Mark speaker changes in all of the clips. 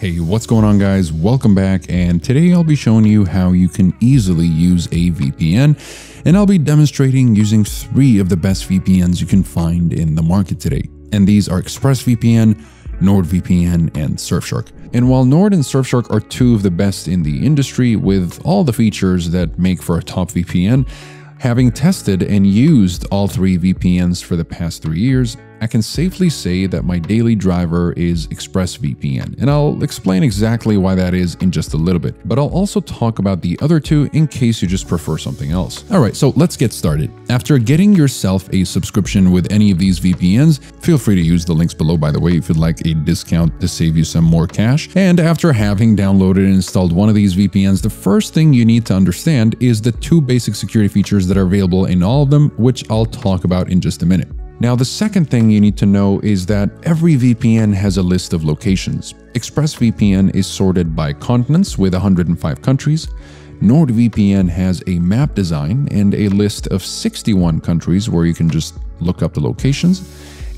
Speaker 1: Hey, what's going on guys? Welcome back, and today I'll be showing you how you can easily use a VPN, and I'll be demonstrating using 3 of the best VPNs you can find in the market today. And these are ExpressVPN, NordVPN, and Surfshark. And while Nord and Surfshark are 2 of the best in the industry with all the features that make for a top VPN, having tested and used all 3 VPNs for the past 3 years, I can safely say that my daily driver is ExpressVPN, and I'll explain exactly why that is in just a little bit, but I'll also talk about the other 2 in case you just prefer something else. Alright, so let's get started. After getting yourself a subscription with any of these VPNs, feel free to use the links below by the way if you'd like a discount to save you some more cash. And after having downloaded and installed one of these VPNs, the first thing you need to understand is the 2 basic security features that are available in all of them, which I'll talk about in just a minute. Now, the second thing you need to know is that every VPN has a list of locations. ExpressVPN is sorted by continents with 105 countries. NordVPN has a map design and a list of 61 countries where you can just look up the locations.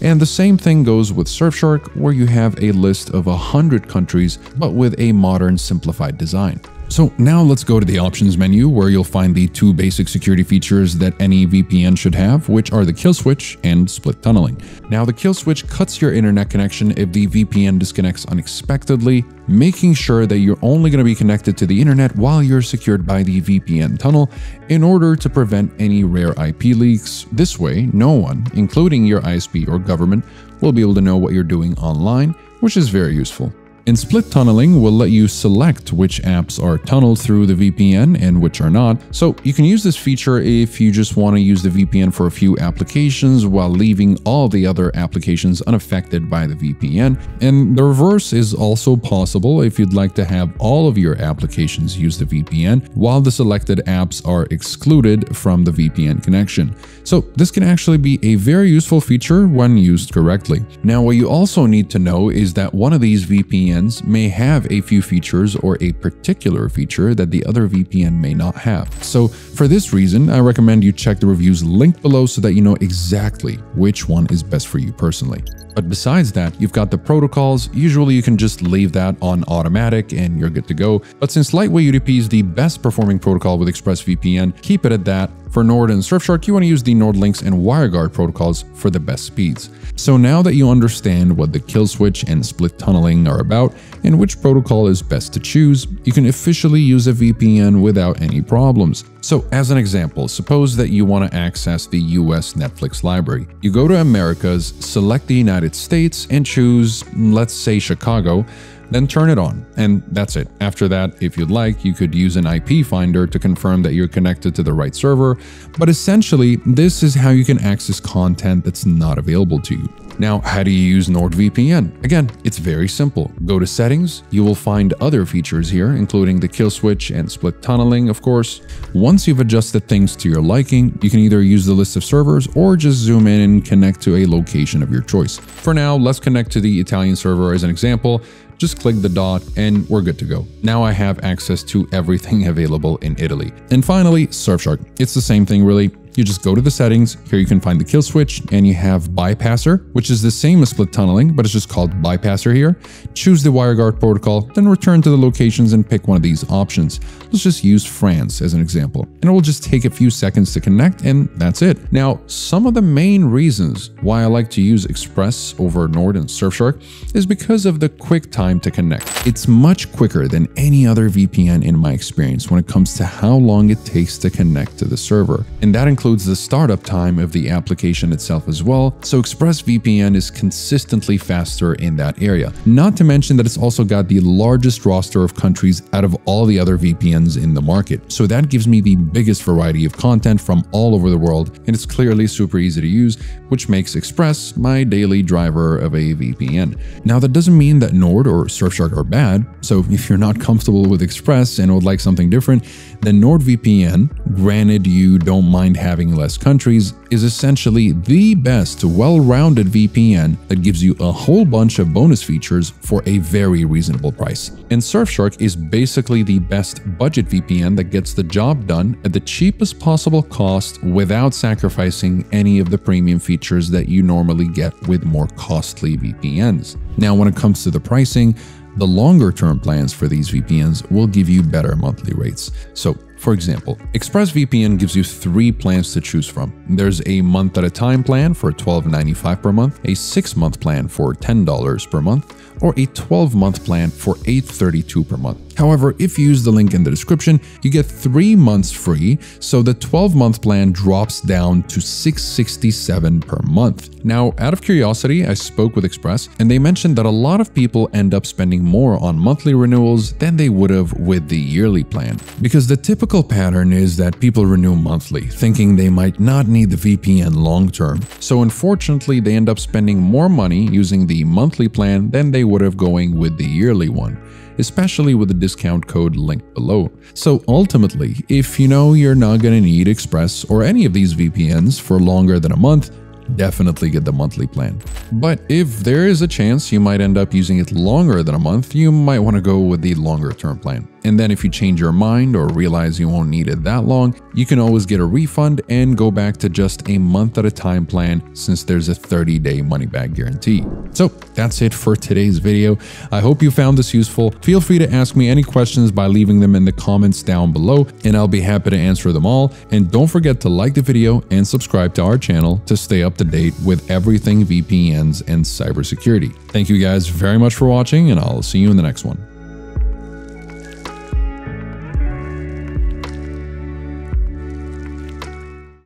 Speaker 1: And the same thing goes with Surfshark, where you have a list of 100 countries, but with a modern simplified design. So now let's go to the options menu where you'll find the 2 basic security features that any VPN should have, which are the kill switch and split tunneling. Now the kill switch cuts your internet connection if the VPN disconnects unexpectedly, making sure that you're only going to be connected to the internet while you're secured by the VPN tunnel in order to prevent any rare IP leaks. This way, no one, including your ISP or government, will be able to know what you're doing online, which is very useful. And split tunneling will let you select which apps are tunneled through the VPN and which are not. So you can use this feature if you just want to use the VPN for a few applications while leaving all the other applications unaffected by the VPN. And the reverse is also possible if you'd like to have all of your applications use the VPN while the selected apps are excluded from the VPN connection. So this can actually be a very useful feature when used correctly. Now, what you also need to know is that one of these VPNs may have a few features or a particular feature that the other VPN may not have. So for this reason, I recommend you check the reviews linked below so that you know exactly which one is best for you personally. But besides that, you've got the protocols. Usually you can just leave that on automatic and you're good to go. But since Lightway UDP is the best performing protocol with ExpressVPN, keep it at that. For Nord and Surfshark, you want to use the NordLynx and WireGuard protocols for the best speeds. So now that you understand what the kill switch and split tunneling are about and which protocol is best to choose, you can officially use a VPN without any problems. So as an example, suppose that you want to access the US Netflix library. You go to Americas, select the United States and choose, let's say, Chicago, then turn it on, and that's it. After that, if you'd like, you could use an IP finder to confirm that you're connected to the right server, but essentially, this is how you can access content that's not available to you. Now, how do you use NordVPN? Again, it's very simple. Go to Settings. You will find other features here, including the kill switch and split tunneling, of course. Once you've adjusted things to your liking, you can either use the list of servers or just zoom in and connect to a location of your choice. For now, let's connect to the Italian server as an example. Just click the dot and we're good to go. Now I have access to everything available in Italy. And finally, Surfshark. It's the same thing really. You just go to the settings. Here you can find the kill switch and you have bypasser, which is the same as split tunneling, but it's just called bypasser here. Choose the WireGuard protocol, then return to the locations and pick one of these options. Let's just use France as an example, and it will just take a few seconds to connect and that's it. Now, some of the main reasons why I like to use Express over Nord and Surfshark is because of the quick time to connect. It's much quicker than any other VPN in my experience when it comes to how long it takes to connect to the server. And that includes the startup time of the application itself as well, so ExpressVPN is consistently faster in that area. Not to mention that it's also got the largest roster of countries out of all the other VPNs in the market, so that gives me the biggest variety of content from all over the world, and it's clearly super easy to use, which makes Express my daily driver of a VPN. Now, that doesn't mean that Nord or Surfshark are bad, so if you're not comfortable with Express and would like something different, then NordVPN, granted you don't mind having less countries, is essentially the best well-rounded VPN that gives you a whole bunch of bonus features for a very reasonable price. And Surfshark is basically the best budget VPN that gets the job done at the cheapest possible cost without sacrificing any of the premium features that you normally get with more costly VPNs. Now, when it comes to the pricing, The longer term plans for these VPNs will give you better monthly rates. So, for example, ExpressVPN gives you 3 plans to choose from. There's a month at a time plan for $12.95 per month, a 6-month plan for $10 per month, or a 12-month plan for $8.32 per month. However, if you use the link in the description, you get 3 months free, so the 12-month plan drops down to $6.67 per month. Now, out of curiosity, I spoke with Express, and they mentioned that a lot of people end up spending more on monthly renewals than they would have with the yearly plan. Because the typical pattern is that people renew monthly, thinking they might not need the VPN long term. So unfortunately, they end up spending more money using the monthly plan than they would have going with the yearly one, especially with the discount code linked below. So ultimately, if you know you're not going to need Express or any of these VPNs for longer than a month, definitely get the monthly plan. But if there is a chance you might end up using it longer than a month, you might want to go with the longer term plan. And then if you change your mind or realize you won't need it that long, you can always get a refund and go back to just a month at a time plan, since there's a 30-day money-back guarantee. So that's it for today's video. I hope you found this useful. Feel free to ask me any questions by leaving them in the comments down below, and I'll be happy to answer them all. And don't forget to like the video and subscribe to our channel to stay up to date with everything VPNs and cybersecurity. Thank you guys very much for watching, and I'll see you in the next one.